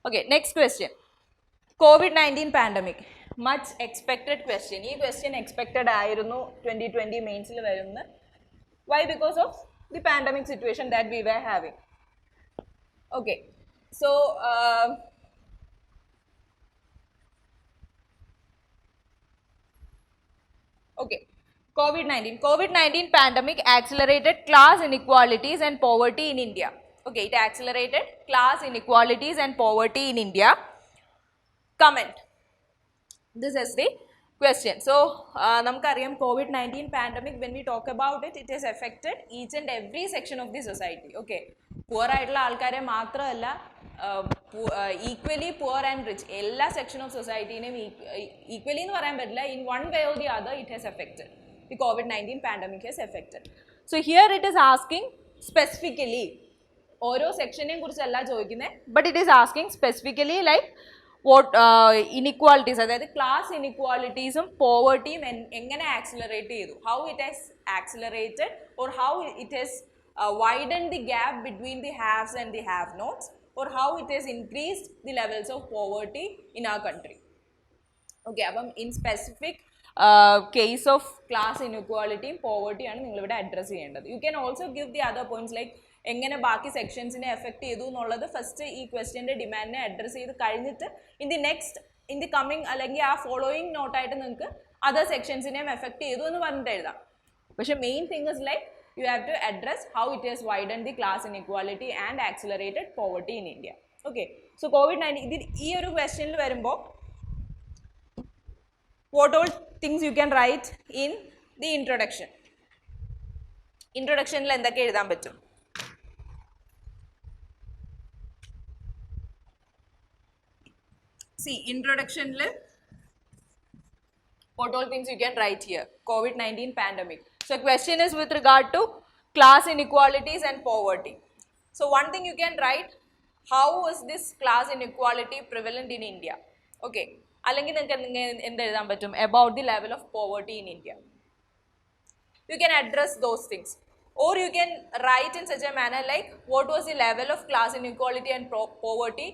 Okay, next question. COVID-19 pandemic. Much expected question. This question expected ആയിരുന്നു 2020 മെയിൻസിൽ വരുന്ന. Why? Because of the pandemic situation that we were having. Okay, so okay, COVID-19 pandemic accelerated class inequalities and poverty in India. Okay, it accelerated class inequalities and poverty in India. Comment. This is the question. So, namakkariyam COVID-19 pandemic, when we talk about it, it has affected each and every section of the society. Okay, poor aayittulla aalkare matramalla equally poor and rich, ella section of society ne equally nu parayan pattilla, in one way or the other it has affected. The COVID-19 pandemic has affected. So here it is asking specifically ഓരോ സെക്ഷനെയും കുറിച്ചല്ല ചോദിക്കുന്നത്, but it is asking specifically like what inequalities, അതായത് class ഇനിക്വാളിറ്റീസും പോവർട്ടിയും എങ്ങനെ accelerate ചെയ്തു, how it has accelerated or how it has widened the gap between the haves and the have nots, or how it has increased the levels of poverty in our country. Okay, അപ്പം in specific case of class inequality, poverty ആണ് നിങ്ങൾ ഇവിടെ address ചെയ്യേണ്ടത്. You can also give the other points like എങ്ങനെ ബാക്കി സെക്ഷൻസിനെ effect ചെയ്തു എന്നുള്ളത് first ഈ ക്വസ്റ്റ്യൻ്റെ ഡിമാൻഡിനെ അഡ്രസ് ചെയ്ത് കഴിഞ്ഞിട്ട് ഇൻ ദി കമ്മിങ് അല്ലെങ്കിൽ ആ ഫോളോയിങ് നോട്ടായിട്ട് നിങ്ങൾക്ക് അതർ സെക്ഷൻസിനെയും എഫക്ട് ചെയ്തു എന്ന് പറഞ്ഞിട്ട് എഴുതാം. പക്ഷെ main thing is like you have to address how it has widen the class inequality and accelerated poverty in India. Okay, so COVID-19 ഇതിൽ ഈ ഒരു ക്വസ്റ്റ്യനിൽ വരുമ്പോൾ what all things you can write in the introduction. ഇൻട്രൊഡക്ഷനിൽ എന്തൊക്കെ എഴുതാൻ പറ്റും? See, introduction what all things you can write here? COVID-19 pandemic. So question is with regard to class inequalities and poverty. So one thing you can write, how is this class inequality prevalent in India? Okay, അല്ലെങ്കിൽ നിങ്ങൾക്ക് എന്ത് എഴുതാൻ പറ്റും? About the level of poverty in India. You can address those things, or you can write in such a manner like what was the level of class inequality and poverty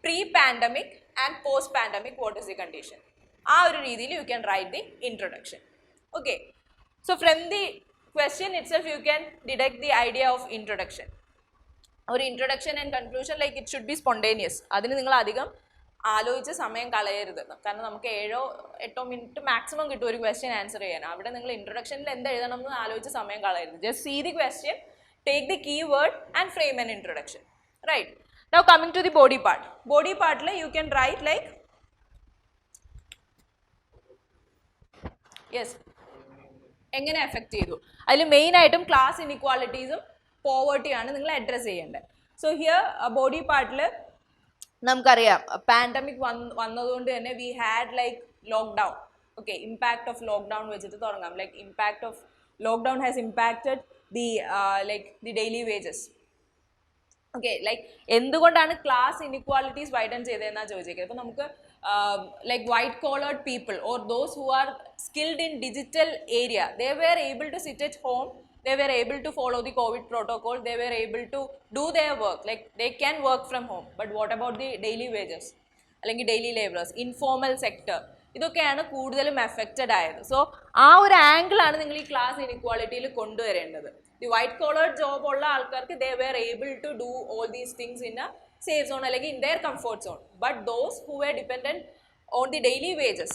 pre-pandemic and post-pandemic, what is the condition? ആ ഒരു രീതിയിൽ you can write the introduction. Okay, so from the question itself you can deduct the idea of introduction. ഒരു introduction and conclusion like it should be spontaneous. അതിന് നിങ്ങൾ അധികം ആലോചിച്ച് സമയം കളയരുത്, കാരണം നമുക്ക് 7-8 മിനിറ്റ് മാക്സിമം കിട്ടും ഒരു ക്വസ്റ്റ്യൻ ആൻസർ ചെയ്യാൻ. അവിടെ നിങ്ങൾ ഇൻട്രൊഡക്ഷനിൽ എന്ത് എഴുതണം എന്ന് ആലോചിച്ച് സമയം കളയരുത്. Just see the question, take the key word and frame an introduction. Right, now coming to the body part. Body part la you can write like, yes, എങ്ങനെ എഫക്ട് ചെയ്തു, അതിൽ മെയിൻ ആയിട്ടും ക്ലാസ് ഇനിക്വാളിറ്റീസും പോവർട്ടിയാണ് നിങ്ങൾ അഡ്രസ് ചെയ്യേണ്ടത്. So here body പാർട്ടിൽ നമുക്കറിയാം pandemic വന്നതുകൊണ്ട് തന്നെ we had like lockdown. Okay, impact of lockdown വെച്ചിട്ട് തുടങ്ങാം. Like impact of lockdown has impacted the like the daily wages. Okay, like എന്തുകൊണ്ടാണ് ക്ലാസ് ഇനിക്വാലിറ്റീസ് വൈഡൻ ചെയ്തതെന്നാണ് ചോദിച്ചേക്കുന്നത്. അപ്പോൾ നമുക്ക് like white collared people or those who are skilled in digital area, they were able to sit at home, they were able to follow the COVID protocol, they were able to do their work, like they can work from home. But what about the daily wages അല്ലെങ്കിൽ daily labourers, informal sector, ഇതൊക്കെയാണ് കൂടുതലും affected ആയത്. So ആ ഒരു ആംഗിളാണ് നിങ്ങൾ ഈ class ഇനിക്വാളിറ്റിയിൽ കൊണ്ടുവരേണ്ടത്. The white collared job ഉള്ള ആൾക്കാർക്ക് they were able to do all these things in a safe zone അല്ലെങ്കിൽ in their comfort zone. But those who were dependent on the daily wages,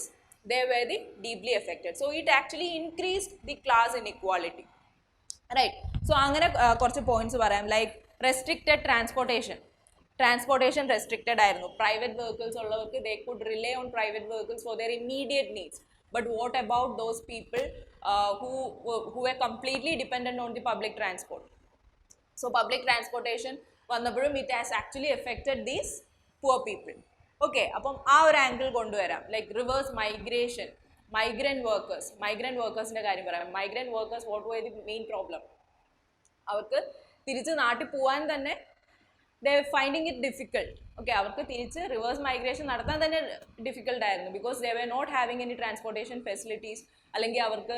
they were the deeply affected. So it actually increased the class inequality. Right, so അങ്ങനെ കുറച്ച് points പറയാം. Like restricted transportation restricted ആയിരുന്നു. Private vehicles ഉള്ളവർക്ക് they could rely on private vehicles for their immediate needs. But what about those people who were completely dependent on the public transport? So public transportation വന്നപ്പോഴും it has actually affected these poor people. Okay, അപ്പം ആ ഒരു angle കൊണ്ടുവരാം. Like reverse migration, migrant വർക്കേഴ്സിൻ്റെ കാര്യം പറയാം. Migrant workers what were the main problem? അവർക്ക് തിരിച്ച് നാട്ടിൽ പോകാൻ തന്നെ they finding it difficult. Okay, അവർക്ക് തിരിച്ച് റിവേഴ്സ് മൈഗ്രേഷൻ നടത്താൻ തന്നെ ഡിഫിക്കൽട്ട് ആയിരുന്നു. Because they were not having any transportation facilities, അല്ലെങ്കിൽ അവർക്ക്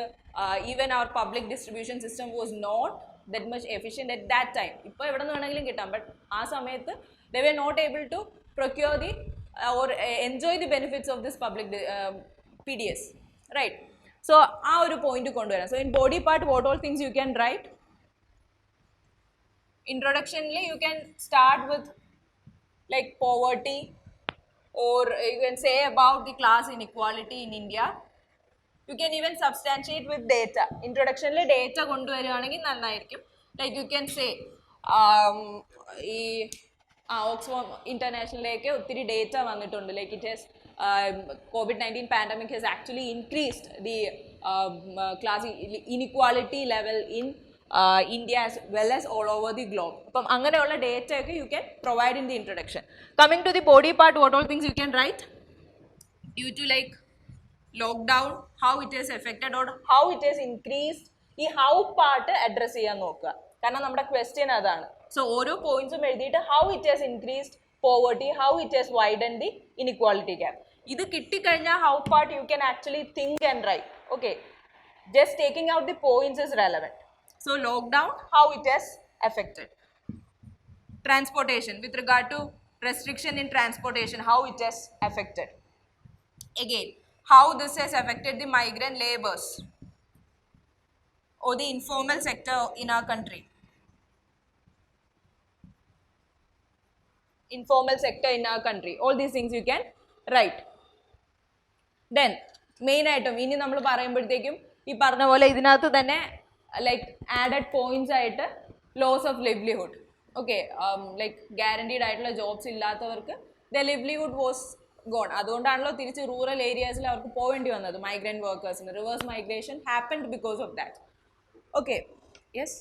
ഈവൻ അവർ public distribution system was not that much efficient at that time. ഇപ്പോൾ എവിടെ നിന്ന് വേണമെങ്കിലും കിട്ടാം, ബട്ട് ആ സമയത്ത് they were not able to procure the or enjoy the benefits of this public PDS, right? So ആ ഒരു പോയിന്റ് കൊണ്ടുവരാം. So in body part what all things you can write? Introduction you can start with like poverty, or you can say about the class inequality in India. You can even substantiate with data. Introduction le data konduvariyanankil nannayirikkum. Like you can say ee Oxfam International like uttiri data vannittundu, like it has COVID-19 pandemic has actually increased the class inequality level in India as well as all over the globe. Appam anganeyulla data okke you can provide in the introduction. Coming to the body part, what all things you can write? Due to like lockdown, how it has affected or how it has increased, ഈ how part address ചെയ്യാൻ നോക്കുക, കാരണം നമ്മുടെ question അതാണ്. So ഓരോ പോയിന്റ്സും എഴുതിയിട്ട് how it has increased poverty, how it has widened the inequality gap. ഇത് കിട്ടിക്കഴിഞ്ഞാൽ how part you can actually think and write. Okay, just taking out the points is relevant. So lockdown, how it has affected. Transportation, with regard to restriction in transportation, how it has affected. Again, how this has affected the migrant laborers or the informal sector in our country. Informal sector in our country. All these things you can write. Then, main item, ini nammal parayumbodthekkum ee parna pole idinathu thanne like added points aayittu loss of livelihood. Okay, like guaranteed aayittulla jobs illathavarkku their livelihood was gone. അതുകൊണ്ടാണല്ലോ തിരിച്ച് rural ഏരിയാസിൽ അവർക്ക് പോവേണ്ടി വന്നത്, migrant വർക്കേഴ്സിന്. Reverse migration happened because of that. Okay, yes.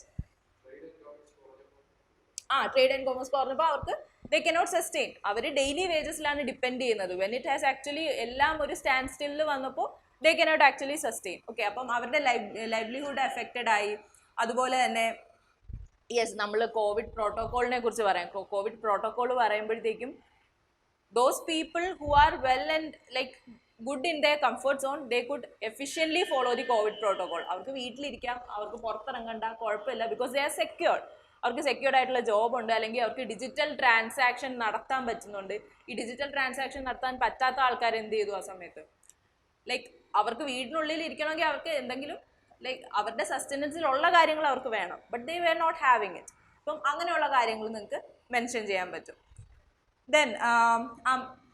Trade and commerce പറഞ്ഞപ്പോൾ അവർക്ക് they cannot sustain. അവർ daily വേജസിലാണ് ഡിപ്പെൻഡ് ചെയ്യുന്നത്. വെൻ ഇറ്റ് ഹാസ് ആക്ച്വലി എല്ലാം ഒരു സ്റ്റാൻഡ് സ്റ്റില്ലിൽ വന്നപ്പോൾ they cannot actually sustain. Okay, അപ്പം അവരുടെ ലൈവ്ലിഹുഡ് എഫക്റ്റഡ് ആയി. അതുപോലെ തന്നെ യെസ്, നമ്മൾ കോവിഡ് പ്രോട്ടോക്കോളിനെ കുറിച്ച് പറയാം. കോവിഡ് പ്രോട്ടോക്കോൾ പറയുമ്പോഴത്തേക്കും those people who are well and like good in their comfort zone, they could efficiently follow the COVID protocol. അവർക്ക് വീട്ടിലിരിക്കാം, അവർക്ക് പുറത്തിറങ്ങണ്ട, കുഴപ്പമില്ല, ബിക്കോസ് ദേ ആർ സെക്യൂർഡ്. അവർക്ക് സെക്യൂർഡ് ആയിട്ടുള്ള ജോബ് ഉണ്ട്, അല്ലെങ്കിൽ അവർക്ക് ഡിജിറ്റൽ ട്രാൻസാക്ഷൻ നടത്താൻ പറ്റുന്നുണ്ട്. ഈ ഡിജിറ്റൽ ട്രാൻസാക്ഷൻ നടത്താൻ പറ്റാത്ത ആൾക്കാർ എന്ത് ചെയ്തു ആ സമയത്ത്? ലൈക്ക് അവർക്ക് വീടിനുള്ളിൽ ഇരിക്കണമെങ്കിൽ അവർക്ക് എന്തെങ്കിലും ലൈക്ക് അവരുടെ സസ്റ്റനൻസിലുള്ള കാര്യങ്ങൾ അവർക്ക് വേണം, but they were not having it. അപ്പം അങ്ങനെയുള്ള കാര്യങ്ങൾ നിങ്ങൾക്ക് മെൻഷൻ ചെയ്യാൻ പറ്റും. ദെൻ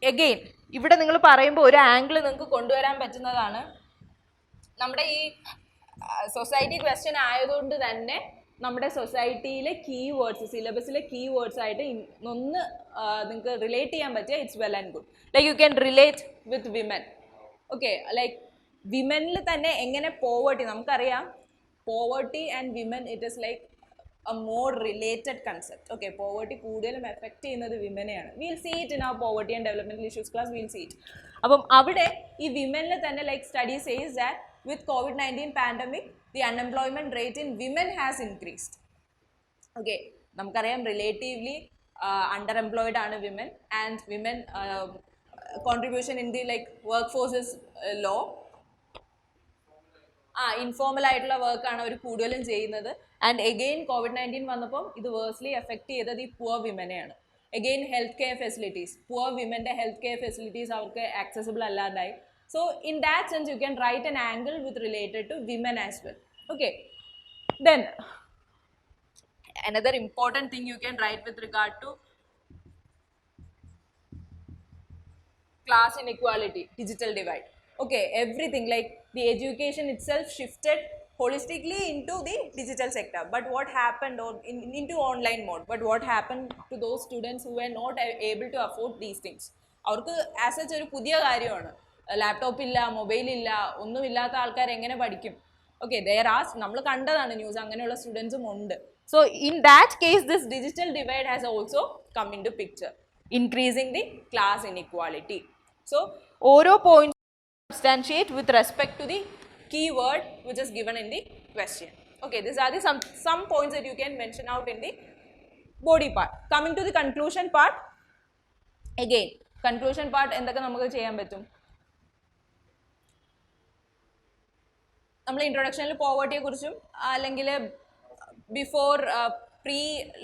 എഗെയിൻ ഇവിടെ നിങ്ങൾ പറയുമ്പോൾ ഒരു ആംഗിൾ നിങ്ങൾക്ക് കൊണ്ടുവരാൻ പറ്റുന്നതാണ്. നമ്മുടെ ഈ സൊസൈറ്റി ക്വസ്റ്റ്യൻ ആയതുകൊണ്ട് തന്നെ നമ്മുടെ സൊസൈറ്റിയിലെ കീ വേർഡ്സ്, സിലബസിലെ കീ വേർഡ്സ് ആയിട്ട് ഒന്ന് നിങ്ങൾക്ക് റിലേറ്റ് ചെയ്യാൻ പറ്റിയ it's well and good. Like you can relate with women. Okay, like വിമനിൽ തന്നെ എങ്ങനെ പോവേർട്ടി, നമുക്കറിയാം poverty and women it is like a more related concept. Okay, poverty കൂടുതലും എഫക്റ്റ് ചെയ്യുന്നത് വിമനെയാണ്. Will see it in our poverty and developmental issues class, will see it. അപ്പം അവിടെ ഈ വിമനിൽ തന്നെ like study says that with COVID-19 pandemic the unemployment rate in women has increased. Okay, നമുക്കറിയാം relatively under employed ആണ് women, and women contribution in the like work force is low. Informal ആയിട്ടുള്ള വർക്കാണ് അവർ കൂടുതലും ചെയ്യുന്നത്. ആൻഡ് എഗെയിൻ COVID-19 വന്നപ്പോൾ ഇത് വേഴ്സ്ലി affect ചെയ്തത് ഈ പുവർ വിമനെയാണ്. Again health care facilities, poor വിമൻ്റെ ഹെൽത്ത് കെയർ ഫെസിലിറ്റീസ് അവർക്ക് ആക്സസിബിൾ അല്ലാണ്ടായി. So in that sense you can write an angle with related to women as well. Okay, then another important thing you can write with regard to class inequality, digital divide. Okay, everything like the education itself shifted holistically into the digital sector, but what happened, or into online mode, but what happened to those students who were not able to afford these things? അവർക്ക് as such ഒരു പുതിയ കാര്യമാണ്. Laptop ഇല്ല, mobile ഇല്ല, ഒന്നുമില്ലാത്ത ആൾക്കാർ എങ്ങനെ പഠിക്കും? ഓക്കെ, ദെയർ ആർ, നമ്മൾ കണ്ടതാണ് ന്യൂസ്, അങ്ങനെയുള്ള സ്റ്റുഡൻസും ഉണ്ട്. So in that case this digital divide has also come in to picture, increasing the class inequality. So ഓരോ point substantiate with respect to the keyword which is given in the question. Okay, these are the some points that you can mention out in the body part. Coming to the conclusion part, again conclusion part എന്തൊക്കെ നമുക്ക് ചെയ്യാൻ പറ്റും? നമ്മൾ ഇൻട്രൊഡക്ഷനിൽ പോവർട്ടിയെ കുറിച്ചും അല്ലെങ്കിൽ before pre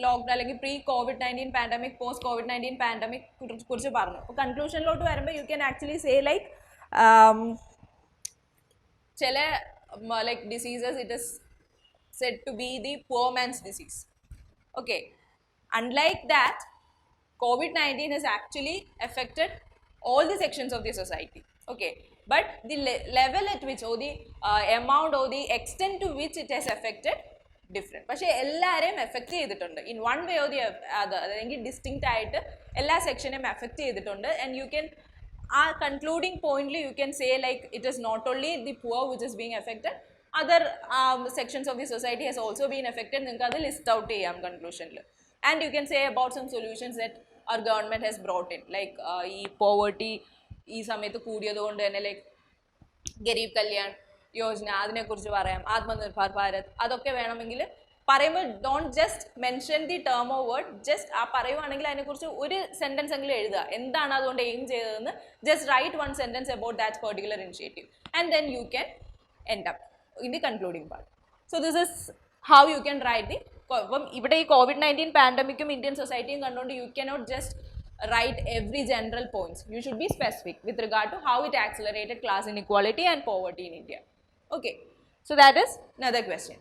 lockdown അല്ലെങ്കിൽ pre COVID-19 pandemic post COVID-19 pandemic കുറിച്ച് പറഞ്ഞു. അപ്പോൾ കൺക്ലൂഷനിലോട്ട് വരുമ്പോൾ you can actually say like ചില like diseases it is said to be the poor man's disease. Okay, unlike that, COVID-19 has actually affected all the sections of the society. Okay, but the level at which or the amount or the extent to which it has affected different. പക്ഷേ എല്ലാവരെയും affect ചെയ്തിട്ടുണ്ട് in one way or the other, അല്ലെങ്കിൽ distinct ആയിട്ട് എല്ലാ സെക്ഷനെയും affect ചെയ്തിട്ടുണ്ട്. And you can ആ concluding പോയിന്റിൽ you can say like it is not only the poor which is being affected, other sections of the society has also been affected. നിങ്ങൾക്ക് അത് list out ചെയ്യാം കൺക്ലൂഷനിൽ. And you can say about some solutions that our government has brought in, like ഈ poverty ഈ സമയത്ത് കൂടിയത് കൊണ്ട് തന്നെ ലൈക്ക് ഗരീബ് കല്യാൺ യോജന അതിനെക്കുറിച്ച് പറയാം, ആത്മനിർഭർ ഭാരത്, അതൊക്കെ വേണമെങ്കിൽ പറയുമ്പോൾ don't just mention the term of word, just ആ പറയുവാണെങ്കിൽ അതിനെക്കുറിച്ച് ഒരു സെൻറ്റൻസ് എങ്കിലും എഴുതുക, എന്താണ് അതുകൊണ്ട് എയിം ചെയ്തതെന്ന്. Just write one sentence about that particular initiative and then you can end up in the concluding part. So this is how you can write the. അപ്പം ഇവിടെ ഈ COVID-19 പാൻഡമിക്കും ഇന്ത്യൻ സൊസൈറ്റിയും കണ്ടുകൊണ്ട് you cannot just write every general points. You should be specific with regard to how it accelerated class inequality and poverty in India. Okay, so that is another question.